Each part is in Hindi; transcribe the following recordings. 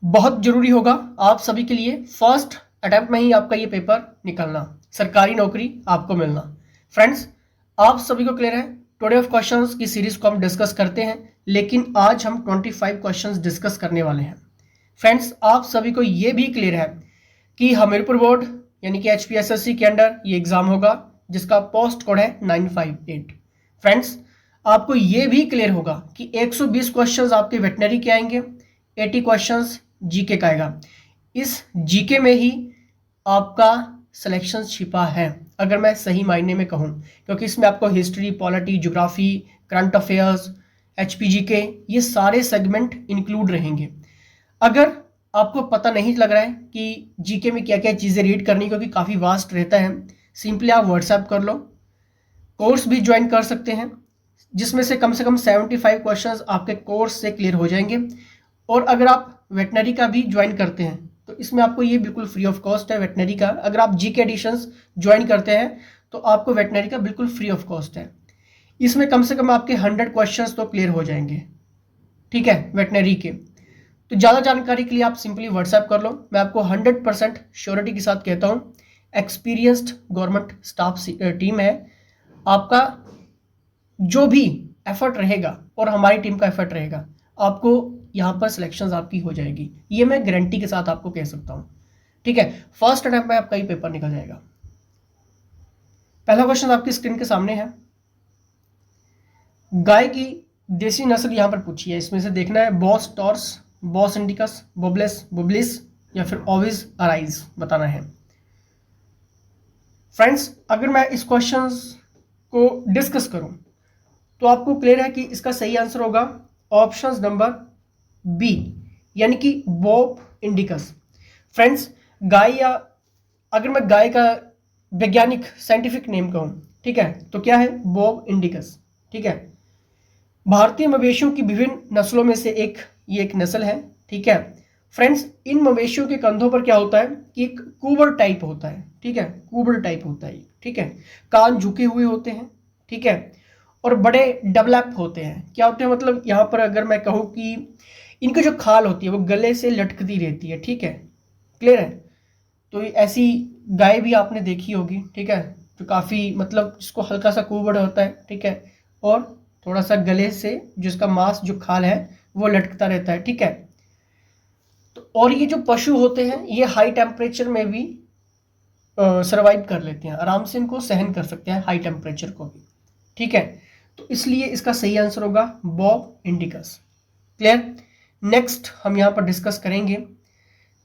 बहुत जरूरी होगा आप सभी के लिए फर्स्ट अटेम्प्ट में ही आपका ये पेपर निकलना, सरकारी नौकरी आपको मिलना। फ्रेंड्स, आप सभी को क्लियर है? टुडे ऑफ क्वेश्चंस की सीरीज को हम डिस्कस करते हैं, लेकिन आज हम 25 क्वेश्चंस डिस्कस करने वाले हैं। फ्रेंड्स, आप सभी को ये भी क्लियर है कि हमीरपुर बोर्ड यानी कि HPSSC के अंडर ये एग्जाम होगा जिसका पोस्ट कोड है 958। फ्रेंड्स, आपको ये भी क्लियर होगा कि 120 क्वेश्चंस आपके वेटनरी के आएंगे, 80 क्वेश्चंस जीके का आएगा। इस जीके में ही आपका सिलेक्शन छिपा है, अगर मैं सही मायने में कहूँ, क्योंकि इसमें आपको history, polity, geography, current affairs, HPGK ये सारे सेगमेंट इंक्लूड रहेंगे। अगर आपको पता नहीं लग रहा है कि जीके में क्या क्या चीज़ें रीड करनी, क्योंकि काफ़ी वास्ट रहता है, सिंपली आप व्हाट्सएप कर लो, कोर्स भी ज्वाइन कर सकते हैं जिसमें से कम 75 क्वेश्चंस आपके कोर्स से क्लियर हो जाएंगे। और अगर आप वेटनरी का भी ज्वाइन करते हैं तो इसमें आपको ये बिल्कुल फ्री ऑफ कॉस्ट है वेटनरी का। अगर आप जीके एडिशंस ज्वाइन करते हैं तो आपको वेटनरी का बिल्कुल फ्री ऑफ कॉस्ट है। इसमें कम से कम आपके 100 क्वेश्चंस तो क्लियर हो जाएंगे, ठीक है, वेटनरी के। तो ज़्यादा जानकारी के लिए आप सिंपली व्हाट्सएप कर लो। मैं आपको 100% श्योरिटी के साथ कहता हूँ, एक्सपीरियंस्ड गवर्नमेंट स्टाफ टीम है। आपका जो भी एफर्ट रहेगा और हमारी टीम का एफर्ट रहेगा, आपको यहाँ पर सिलेक्शंस आपकी हो जाएगी, ये मैं गारंटी के साथ आपको कह सकता हूँ, ठीक है। फर्स्ट अटेम्प्ट में आपका ये पेपर निकल जाएगा। पहला क्वेश्चन आपकी स्क्रीन के सामने है। गाय की देसी नस्ल यहाँ पर पूछी है, इसमें से देखना है बॉस टॉर्स, बॉस इंडिकस, बोबलेस बुबलिस या फिर ओविस अराइज बताना है। फ्रेंड्स, अगर मैं इस क्वेश्चन को डिस्कस करूं तो आपको क्लियर है कि इसका सही आंसर होगा ऑप्शन नंबर बी, यानी कि बॉब इंडिकस। फ्रेंड्स, गाय, या अगर मैं गाय का वैज्ञानिक साइंटिफिक नेम कहूं, ठीक है, तो क्या है? बॉब इंडिकस, ठीक है। भारतीय मवेशियों की विभिन्न नस्लों में से ये एक नस्ल है, ठीक है। फ्रेंड्स, इन मवेशियों के कंधों पर क्या होता है कि एक कूबर टाइप होता है, ठीक है, कूबर टाइप होता है, ठीक है। कान झुके हुए होते हैं, ठीक है, और बड़े डेवलप होते हैं। क्या होते हैं मतलब, यहाँ पर अगर मैं कहूँ कि इनकी जो खाल होती है वो गले से लटकती रहती है, ठीक है, क्लियर है। तो ऐसी गाय भी आपने देखी होगी, ठीक है, जो काफ़ी मतलब जिसको हल्का सा कूबड़ होता है, ठीक है, और थोड़ा सा गले से जिसका मांस जो खाल है वो लटकता रहता है, ठीक है। तो और ये जो पशु होते हैं ये हाई टेम्परेचर में भी सर्वाइव कर लेते हैं, आराम से इनको सहन कर सकते हैं हाई टेम्परेचर को भी, ठीक है। तो इसलिए इसका सही आंसर होगा बॉब इंडिकस, क्लियर। नेक्स्ट हम यहाँ पर डिस्कस करेंगे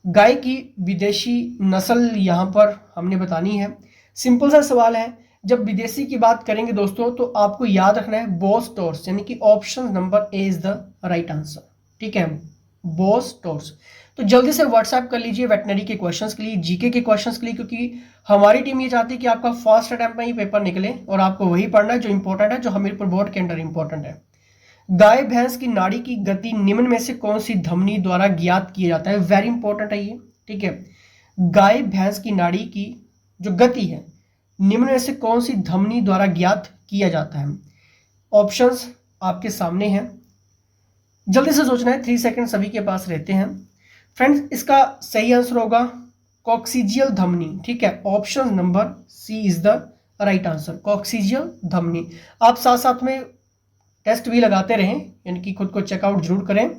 गाय की विदेशी नस्ल, यहाँ पर हमने बतानी है। सिंपल सा सवाल है, जब विदेशी की बात करेंगे दोस्तों तो आपको याद रखना है बॉस टॉर्स, यानी कि option number A is the right answer, ठीक है, बॉस टॉर्स। तो जल्दी से व्हाट्सएप कर लीजिए वेटनरी के क्वेश्चंस के लिए, जीके के क्वेश्चंस के लिए, क्योंकि हमारी टीम ये चाहती है कि आपका फर्स्ट अटेम्प्ट में ही पेपर निकले और आपको वही पढ़ना है जो इंपॉर्टेंट है, जो हमीरपुर बोर्ड के अंडर इंपॉर्टेंट है। गाय भैंस की नाड़ी की गति निम्न में से कौन सी धमनी द्वारा ज्ञात किया जाता है? वेरी इंपॉर्टेंट है ये, ठीक है। गाय भैंस की नाड़ी की जो गति है निम्न में से कौन सी धमनी द्वारा ज्ञात किया जाता है? ऑप्शंस आपके सामने हैं, जल्दी से सोचना है, 3 सेकंड सभी के पास रहते हैं। फ्रेंड्स, इसका सही आंसर होगा कॉक्सिजियल धमनी, ठीक है, option number C is the right answer, coccygeal धमनी। आप साथ साथ में टेस्ट भी लगाते रहें, यानी कि खुद को चेकआउट जरूर करें।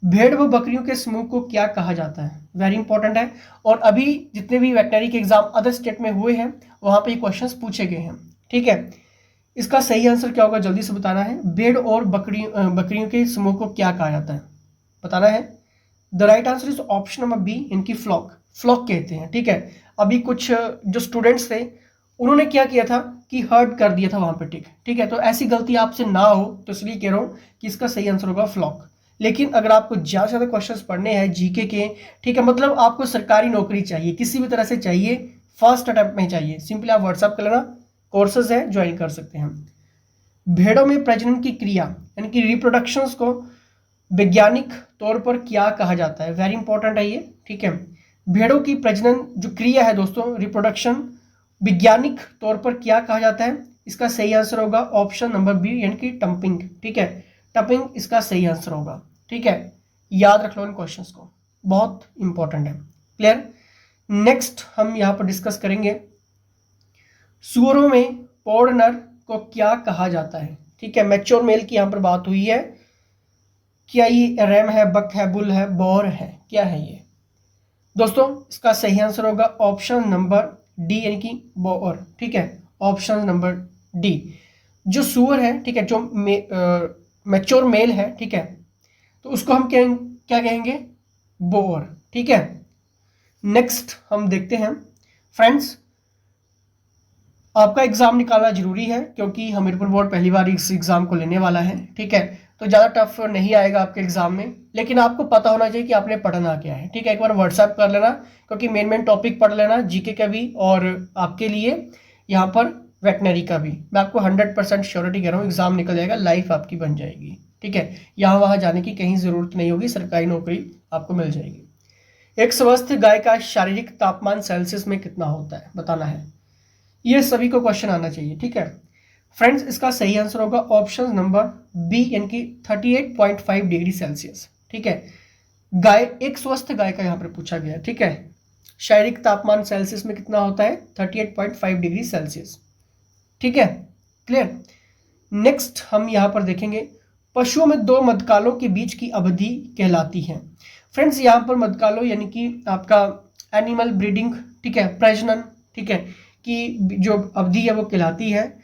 भेड़ व बकरियों के समूह को क्या कहा जाता है? वेरी इंपॉर्टेंट है, और अभी जितने भी वेटनरी के एग्जाम अदर स्टेट में हुए हैं वहां पे ये क्वेश्चंस पूछे गए हैं, ठीक है। इसका सही आंसर क्या होगा, जल्दी से बताना है। भेड़ और बकरियों के समूह को क्या कहा जाता है बताना है। The right answer is option number B, इनकी फ्लॉक, फ्लॉक कहते हैं, ठीक है। अभी कुछ जो स्टूडेंट्स थे उन्होंने क्या किया था कि हर्ट कर दिया था वहां पे टिक, ठीक है। तो ऐसी गलती आपसे ना हो तो इसलिए कह रहा हूं कि इसका सही आंसर होगा फ्लॉक। लेकिन अगर आपको ज्यादा से ज्यादा क्वेश्चंस पढ़ने हैं जीके के, ठीक है, मतलब आपको सरकारी नौकरी चाहिए, किसी भी तरह से चाहिए, फर्स्ट अटेम्प्ट में चाहिए, सिंपली आप व्हाट्सएप कर लेना, कोर्सेज है ज्वाइन कर सकते हैं। भेड़ों में प्रजनन की क्रिया यानी कि रिप्रोडक्शंस को वैज्ञानिक तौर पर क्या कहा जाता है? वेरी इंपॉर्टेंट है ये, ठीक है। भेड़ों की प्रजनन जो क्रिया है दोस्तों, रिप्रोडक्शन, वैज्ञानिक तौर पर क्या कहा जाता है? इसका सही आंसर होगा ऑप्शन नंबर बी, यानी कि टंपिंग, ठीक है, टंपिंग इसका सही आंसर होगा, ठीक है। याद रख लो इन क्वेश्चंस को। बहुत इंपॉर्टेंट है। क्लियर। नेक्स्ट हम यहाँ पर डिस्कस करेंगे सुअरों में पौड़ नर को क्या कहा जाता है। ठीक है, मैच्योर मेल की यहाँ पर बात हुई है। क्या ये रैम है, बक है, बुल है, बौर है, क्या है ये दोस्तों? इसका सही आंसर होगा ऑप्शन नंबर डी यानी कि बौर। ठीक है, ऑप्शन नंबर डी। जो सुअर है, ठीक है, जो मैच्योर मेल है, ठीक है, तो उसको हम क्या कहेंगे? बोअर। ठीक है, नेक्स्ट हम देखते हैं फ्रेंड्स, आपका एग्जाम निकालना जरूरी है क्योंकि हमीरपुर बोर्ड पहली बार इस एग्जाम को लेने वाला है। ठीक है, तो ज़्यादा टफ नहीं आएगा आपके एग्जाम में, लेकिन आपको पता होना चाहिए कि आपने पढ़ना क्या है। ठीक है, एक बार व्हाट्सएप कर लेना क्योंकि मेन टॉपिक पढ़ लेना, जीके का भी और आपके लिए यहाँ पर वेटनरी का भी। मैं आपको 100% श्योरिटी कह रहा हूँ, एग्जाम निकल जाएगा, लाइफ आपकी बन जाएगी। ठीक है, यहाँ वहाँ जाने की कहीं ज़रूरत नहीं होगी, सरकारी नौकरी आपको मिल जाएगी। एक स्वस्थ गाय का शारीरिक तापमान सेल्सियस में कितना होता है बताना है, ये सभी को क्वेश्चन आना चाहिए। ठीक है फ्रेंड्स, इसका सही आंसर होगा ऑप्शन नंबर बी यानी कि 38.5 डिग्री सेल्सियस। ठीक है, गाय, एक स्वस्थ गाय का यहाँ पर पूछा गया है। ठीक है, शारीरिक तापमान सेल्सियस में कितना होता है? 38.5 डिग्री सेल्सियस। ठीक है, क्लियर। नेक्स्ट हम यहाँ पर देखेंगे पशुओं में दो मध्यकालों के बीच की अवधि कहलाती है। फ्रेंड्स, यहाँ पर मध्यकालों यानी कि आपका एनिमल ब्रीडिंग, ठीक है, प्रजनन, ठीक है, की जो अवधि है वो कहलाती है।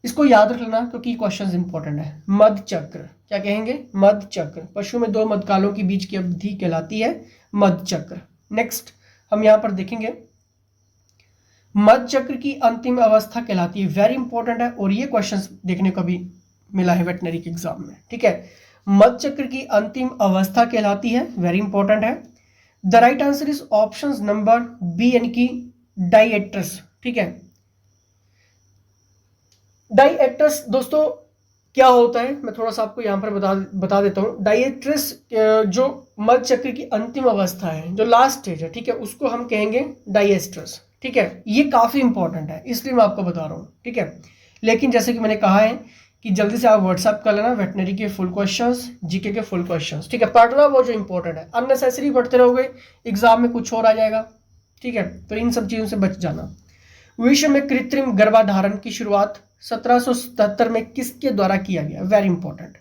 इसको याद रख लेना क्योंकि क्वेश्चन इंपॉर्टेंट है। मध्य चक्र, क्या कहेंगे? मध्य चक्र। पशु में दो मध्यकालों के बीच की अवधि कहलाती है मध्य चक्र। नेक्स्ट हम यहाँ पर देखेंगे मध्य चक्र की अंतिम अवस्था कहलाती है। वेरी इंपॉर्टेंट है और ये क्वेश्चन देखने को भी मिला है वेटनरी के एग्जाम में। ठीक है, मध्य चक्र की अंतिम अवस्था कहलाती है, वेरी इंपॉर्टेंट है। The right answer is option number B यानी कि डाइएट्रस। ठीक है, डाइएट्रस दोस्तों क्या होता है मैं थोड़ा सा आपको यहाँ पर बता देता हूँ। डाइएट्रस जो मध्य चक्र की अंतिम अवस्था है, जो लास्ट स्टेज है, ठीक है, उसको हम कहेंगे डाइएस्ट्रस। ठीक है, ये काफी इंपॉर्टेंट है इसलिए मैं आपको बता रहा हूँ। ठीक है, लेकिन जैसे कि मैंने कहा है कि जल्दी से आप व्हाट्सएप कर लेना वेटनरी के फुल क्वेश्चंस, जीके के फुल क्वेश्चंस। ठीक है, पढ़ना वो जो इंपॉर्टेंट है, अननेसेसरी पढ़ते रहोगे एग्जाम में कुछ और आ जाएगा। ठीक है, तो इन सब चीजों से बच जाना। विश्व में कृत्रिम गर्भाधारण की शुरुआत 1777 में किसके द्वारा किया गया? Very important.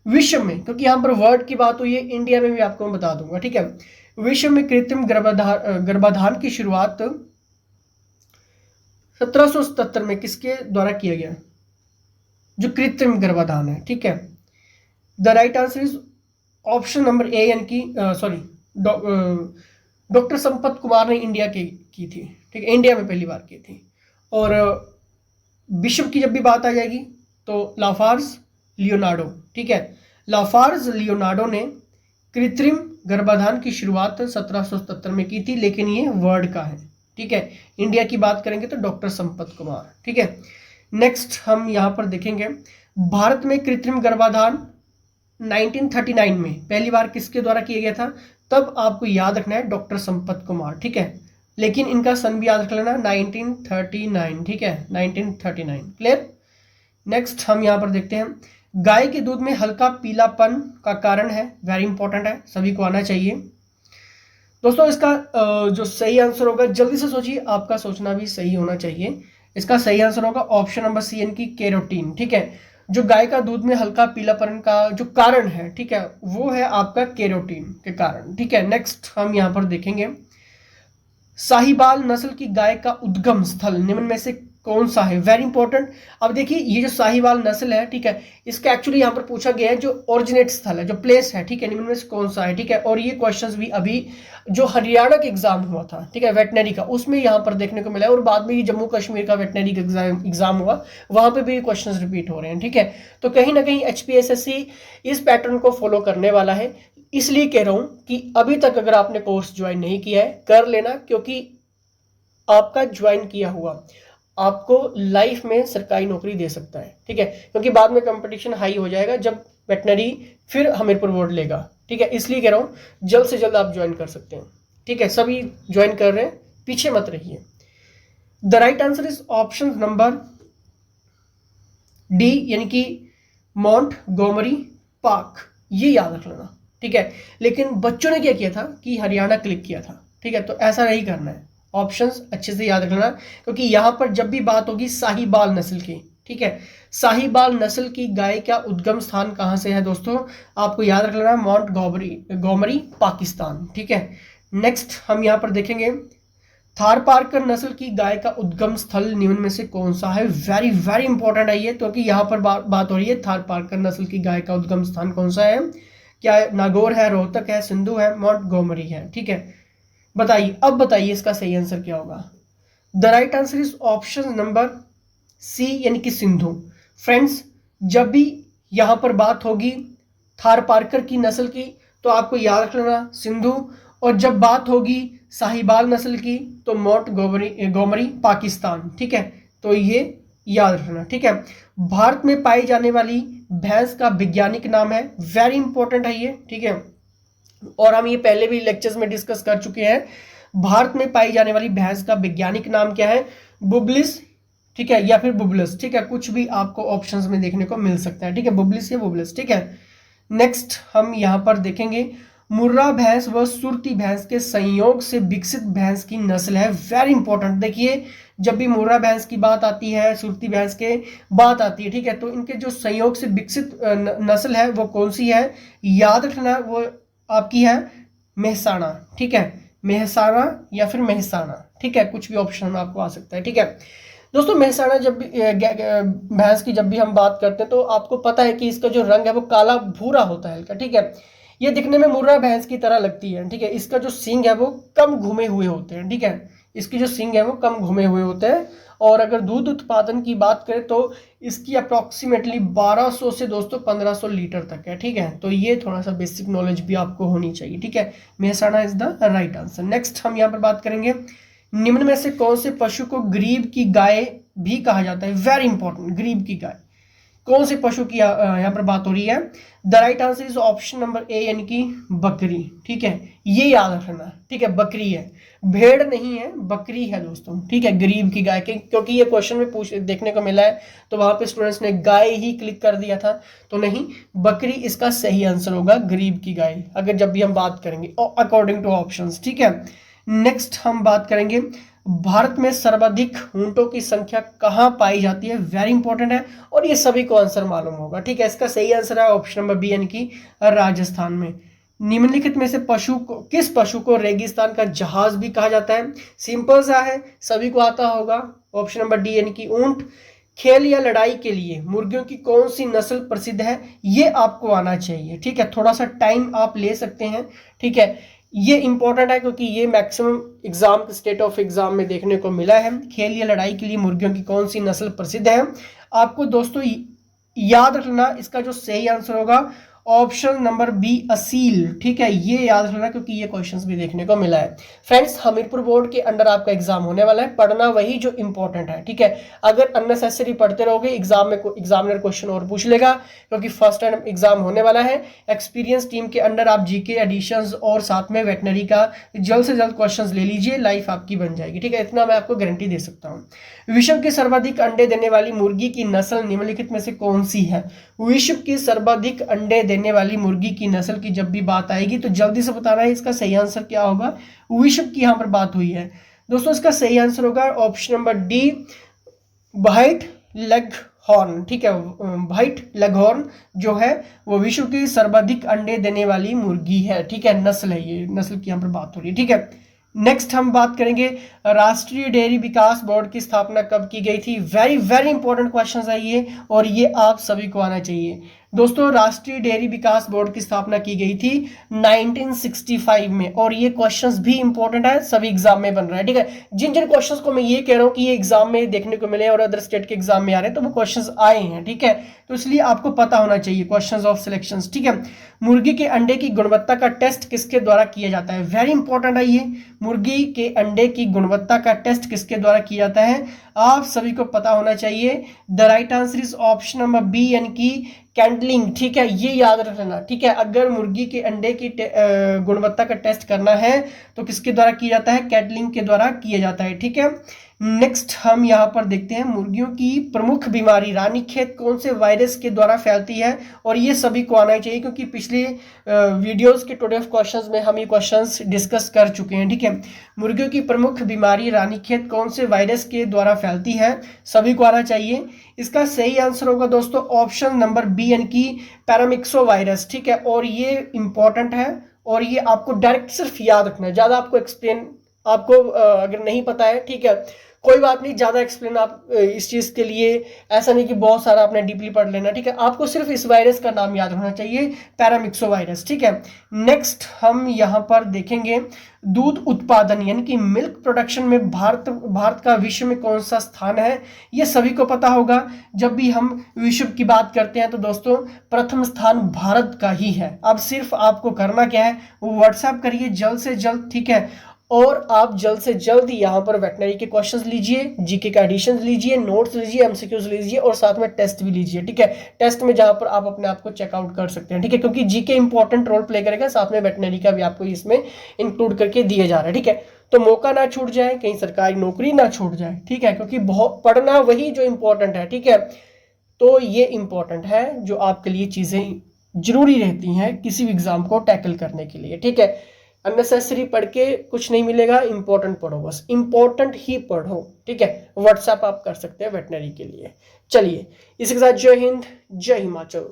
विश्व में, क्योंकि यहां पर वर्ड की बात हुई है, इंडिया में भी आपको मैं बता दूंगा। ठीक है, विश्व में कृत्रिम गर्भाधान की शुरुआत 1777 में किसके द्वारा किया गया? जो कृत्रिम गर्भाधान है। ठीक है, the right answer is option number A यानी कि सॉरी डॉक्टर संपत कुमार ने इंडिया की थी। ठीक है, इंडिया में पहली बार की थी। और विश्व की जब भी बात आ जाएगी तो लाफार्ज लियोनार्डो। ठीक है, लाफार्ज लियोनार्डो ने कृत्रिम गर्भाधान की शुरुआत 1777 में की थी, लेकिन ये वर्ड का है। ठीक है, इंडिया की बात करेंगे तो डॉक्टर संपत कुमार। ठीक है, नेक्स्ट हम यहाँ पर देखेंगे भारत में कृत्रिम गर्भाधान 1939 में पहली बार किसके द्वारा किया गया था? तब आपको याद रखना है डॉक्टर संपत कुमार। ठीक है, लेकिन इनका सन भी याद रख लेना 1939। ठीक है, 1939। क्लियर। नेक्स्ट हम यहाँ पर देखते हैं गाय के दूध में हल्का पीलापन का कारण है, वेरी इंपॉर्टेंट है, सभी को आना चाहिए दोस्तों। इसका जो सही आंसर होगा, जल्दी से सोचिए, आपका सोचना भी सही होना चाहिए। इसका सही आंसर होगा ऑप्शन नंबर सी यानी कि केरोटीन। ठीक है, जो गाय का दूध में हल्का पीलापन का जो कारण है, ठीक है, वो है आपका केरोटीन के कारण। ठीक है, नेक्स्ट हम यहाँ पर देखेंगे साहिवाल नस्ल की गाय का उद्गम स्थल निम्न में से कौन सा है? Very important. अब देखिए ये जो साहिवाल नस्ल है, ठीक है, इसका एक्चुअली यहाँ पर पूछा गया है जो ओरिजिनेट स्थल है, जो प्लेस है, ठीक है, निम्न में से कौन सा है? ठीक है, और ये क्वेश्चंस भी अभी जो हरियाणा का एग्जाम हुआ था, ठीक है, वेटनरी का, उसमें यहाँ पर देखने को मिला है, और बाद में ये जम्मू कश्मीर का वेटनरी का एग्जाम हुआ, वहां पर भी क्वेश्चन रिपीट हो रहे हैं। ठीक है, तो कहीं ना कहीं HPSSC इस पैटर्न को फॉलो करने वाला है। इसलिए कह रहा हूं कि अभी तक अगर आपने कोर्स ज्वाइन नहीं किया है कर लेना, क्योंकि आपका ज्वाइन किया हुआ आपको लाइफ में सरकारी नौकरी दे सकता है। ठीक है, क्योंकि बाद में कंपटीशन हाई हो जाएगा जब वेटनरी फिर हमीरपुर बोर्ड लेगा। ठीक है, इसलिए कह रहा हूं जल्द से जल्द आप ज्वाइन कर सकते हैं। ठीक है, सभी ज्वाइन कर रहे हैं, पीछे मत रहिए। The right answer is option number D यानी कि माउंट गोमरी पार्क, ये याद रख लेना। ठीक है, लेकिन बच्चों ने क्या किया था कि हरियाणा क्लिक किया था। ठीक है, तो ऐसा नहीं करना है, ऑप्शंस अच्छे से याद रखना, क्योंकि यहाँ पर जब भी बात होगी साहिबाल नस्ल की, ठीक है, साहिबाल नस्ल की गाय का उद्गम स्थान कहाँ से है दोस्तों, आपको याद रख लेना, माउंट गोमरी पाकिस्तान। ठीक है, नेक्स्ट हम यहाँ पर देखेंगे थारपारकर नस्ल की गाय का उद्गम स्थल निम्न में से कौन सा है। वेरी वेरी इंपॉर्टेंट है ये, क्योंकि यहाँ पर बात हो रही है थारपारकर नस्ल की गाय का उद्गम स्थान कौन सा है। क्या नागौर है, रोहतक है, सिंधु है, माउंट गोमरी है। ठीक है, बताइए, अब बताइए इसका सही आंसर क्या होगा। The right answer is option number C, यानी कि सिंधु। फ्रेंड्स, जब भी यहां पर बात होगी थारपारकर की नस्ल की तो आपको याद रख लेना सिंधु, और जब बात होगी साहिबाल नस्ल की तो माउंट गोमरी पाकिस्तान। ठीक है, तो ये याद रखना। ठीक है, भारत में पाई जाने वाली भैंस का वैज्ञानिक नाम है, वेरी इंपॉर्टेंट है ये। ठीक है, और हम ये पहले भी लेक्चर्स में डिस्कस कर चुके हैं। भारत में पाई जाने वाली भैंस का वैज्ञानिक नाम क्या है, बुबलिस, ठीक है, या फिर बुबलस। ठीक है, कुछ भी आपको ऑप्शंस में देखने को मिल सकता है। ठीक है, बुबलिस या बुबलस। ठीक है, नेक्स्ट हम यहां पर देखेंगे मुर्रा भैंस व सुरती भैंस के संयोग से विकसित भैंस की नस्ल है, वेरी इंपॉर्टेंट। देखिए, जब भी मुर्रा भैंस की बात आती है, सुरती भैंस के बात आती है, ठीक है, तो इनके जो संयोग से विकसित नस्ल है वो कौन सी है, याद रखना, वो आपकी है मेहसाणा। ठीक है, मेहसाणा या फिर मेहसाणा। ठीक है, कुछ भी ऑप्शन में आपको आ सकता है। ठीक है दोस्तों, मेहसाणा जब भी भैंस की जब भी हम बात करते हैं तो आपको पता है कि इसका जो रंग है वो काला भूरा होता है हल्का। ठीक है, ये दिखने में मुर्रा भैंस की तरह लगती है। ठीक है, इसका जो सींग है वो कम घुमे हुए होते हैं। ठीक है, इसकी जो सींग है वो कम घुमे हुए होते हैं, और अगर दूध उत्पादन की बात करें तो इसकी अप्रॉक्सीमेटली 1200 से दोस्तों 1500 लीटर तक है। ठीक है, तो ये थोड़ा सा बेसिक नॉलेज भी आपको होनी चाहिए। ठीक है, Mehsana is the right answer. Next हम यहाँ पर बात करेंगे निम्न में से कौन से पशु को गरीब की गाय भी कहा जाता है, वेरी इंपॉर्टेंट, गरीब की गाय कौन से पशु की यहाँ पर बात हो रही है। The right answer is option number A, यानी कि बकरी। ठीक है, ये याद रखना। ठीक है, बकरी है, भेड़ नहीं है, बकरी है दोस्तों। ठीक है, गरीब की गाय, क्योंकि ये क्वेश्चन में देखने को मिला है तो वहां पे स्टूडेंट्स ने गाय ही क्लिक कर दिया था, तो नहीं, बकरी इसका सही आंसर होगा, गरीब की गाय, अगर जब भी हम बात करेंगे अकॉर्डिंग टू ऑप्शंस। ठीक है, नेक्स्ट हम बात करेंगे भारत में सर्वाधिक ऊंटों की संख्या कहां पाई जाती है, वेरी इंपॉर्टेंट है, और ये सभी को आंसर मालूम होगा। ठीक है, इसका सही आंसर है ऑप्शन नंबर बी, यानी कि राजस्थान में। निम्नलिखित में से किस पशु को रेगिस्तान का जहाज भी कहा जाता है, सिंपल सा है, सभी को आता होगा, ऑप्शन नंबर डी, यानी कि ऊंट। खेल या लड़ाई के लिए मुर्गियों की कौन सी नस्ल प्रसिद्ध है, ये आपको आना चाहिए। ठीक है, थोड़ा सा टाइम आप ले सकते हैं। ठीक है, ये इंपॉर्टेंट है क्योंकि ये maximum exam state of exam में देखने को मिला है। खेल या लड़ाई के लिए मुर्गियों की कौन सी नस्ल प्रसिद्ध है, आपको दोस्तों याद रखना, इसका जो सही आंसर होगा ऑप्शन नंबर बी, असील। ठीक है, ये याद रखना क्योंकि ये क्वेश्चंस भी देखने को मिला है। फ्रेंड्स, हमीरपुर बोर्ड के अंडर आपका एग्जाम होने वाला है, पढ़ना वही जो इंपॉर्टेंट है। ठीक है, अगर अननेसेसरी पढ़ते रहोगे एग्जाम में एग्जामिनर क्वेश्चन और पूछ लेगा, क्योंकि फर्स्ट टाइम एग्जाम होने वाला है। एक्सपीरियंस टीम के अंडर आप जीके एडिशंस और साथ में वेटनरी का जल्द से जल्द क्वेश्चन ले लीजिए, लाइफ आपकी बन जाएगी। ठीक है, इतना मैं आपको गारंटी दे सकता हूँ। विश्व की सर्वाधिक अंडे देने वाली मुर्गी की नस्ल निम्नलिखित में से कौन सी है। विश्व की सर्वाधिक अंडे देने वाली मुर्गी की नस्ल की जब भी बात आएगी तो जल्दी से बताना है इसका सही आंसर क्या होगा। विश्व की यहां पर बात हुई है दोस्तों, इसका सही आंसर होगा option number D, white leg horn. ठीक है, व्हाइट लेग हॉर्न जो है वो विश्व की सर्वाधिक अंडे देने वाली मुर्गी है। ठीक है, नस्ल है, ये नस्ल की यहां पर बात हो रही है। ठीक है, नेक्स्ट हम बात करेंगे राष्ट्रीय डेयरी विकास बोर्ड की स्थापना कब की गई थी। वेरी वेरी इंपॉर्टेंट क्वेश्चन है ये, और ये आप सभी को आना चाहिए दोस्तों। राष्ट्रीय डेयरी विकास बोर्ड की स्थापना की गई थी 1965 में, और ये क्वेश्चंस भी इंपॉर्टेंट है, सभी एग्जाम में बन रहा है। ठीक है, जिन जिन क्वेश्चंस को मैं ये कह रहा हूँ कि ये एग्जाम में देखने को मिले और अदर स्टेट के एग्जाम में आ रहे हैं, तो वो क्वेश्चंस आए हैं। ठीक है, तो इसलिए आपको पता होना चाहिए क्वेश्चंस ऑफ सिलेक्शंस। ठीक है, मुर्गी के अंडे की गुणवत्ता का टेस्ट किसके द्वारा किया जाता है, वेरी इंपॉर्टेंट है ये, मुर्गी के अंडे की गुणवत्ता का टेस्ट किसके द्वारा किया जाता है, आप सभी को पता होना चाहिए। The right answer is option number B, यानी कि कैंडलिंग। ठीक है, ये याद रखना। ठीक है, अगर मुर्गी के अंडे की गुणवत्ता का टेस्ट करना है तो किसके द्वारा किया जाता है, कैटलिंग के द्वारा किया जाता है। ठीक है, नेक्स्ट हम यहाँ पर देखते हैं मुर्गियों की प्रमुख बीमारी रानीखेत कौन से वायरस के द्वारा फैलती है, और ये सभी को आना चाहिए क्योंकि पिछले वीडियोस के टुडे क्वेश्चंस में हम ये क्वेश्चंस डिस्कस कर चुके हैं। ठीक है, मुर्गियों की प्रमुख बीमारी रानीखेत कौन से वायरस के द्वारा फैलती है, सभी को आना चाहिए। इसका सही आंसर होगा दोस्तों ऑप्शन नंबर बी यानी कि पैरामिक्सो वायरस। ठीक है, और ये इंपॉर्टेंट है और ये आपको डायरेक्ट सिर्फ याद रखना है, ज़्यादा आपको एक्सप्लेन आपको अगर नहीं पता है, ठीक है, कोई बात नहीं, ज़्यादा एक्सप्लेन आप इस चीज़ के लिए ऐसा नहीं कि बहुत सारा आपने डीपली पढ़ लेना। ठीक है, आपको सिर्फ इस वायरस का नाम याद रखना चाहिए, पैरामिक्सो वायरस। ठीक है, नेक्स्ट हम यहाँ पर देखेंगे दूध उत्पादन यानी कि मिल्क प्रोडक्शन में भारत का विश्व में कौन सा स्थान है। ये सभी को पता होगा, जब भी हम विश्व की बात करते हैं तो दोस्तों प्रथम स्थान भारत का ही है। अब सिर्फ आपको करना क्या है, व्हाट्सएप करिए जल्द से जल्द। ठीक है, और आप जल्द से जल्द यहाँ पर वेटनरी के क्वेश्चंस लीजिए, जीके का एडिशन लीजिए, नोट्स लीजिए, एमसीक्यूज लीजिए और साथ में टेस्ट भी लीजिए। ठीक है, टेस्ट में जहाँ पर आप अपने आप को चेकआउट कर सकते हैं। ठीक है, क्योंकि जीके इंपॉर्टेंट रोल प्ले करेगा, साथ में वेटनरी का भी आपको इसमें इंक्लूड करके दिए जा रहा है। ठीक है, तो मौका ना छूट जाए, कहीं सरकारी नौकरी ना छूट जाए। ठीक है, क्योंकि बहुत पढ़ना वही जो इंपॉर्टेंट है। ठीक है, तो ये इंपॉर्टेंट है जो आपके लिए चीज़ें जरूरी रहती हैं किसी भी एग्जाम को टैकल करने के लिए। ठीक है, अननेसेसरी पढ़ के कुछ नहीं मिलेगा, इंपॉर्टेंट पढ़ो, बस इंपॉर्टेंट ही पढ़ो। ठीक है, व्हाट्सएप आप कर सकते हैं वेटनरी के लिए। चलिए, इसके साथ जय हिंद, जय हिमाचल।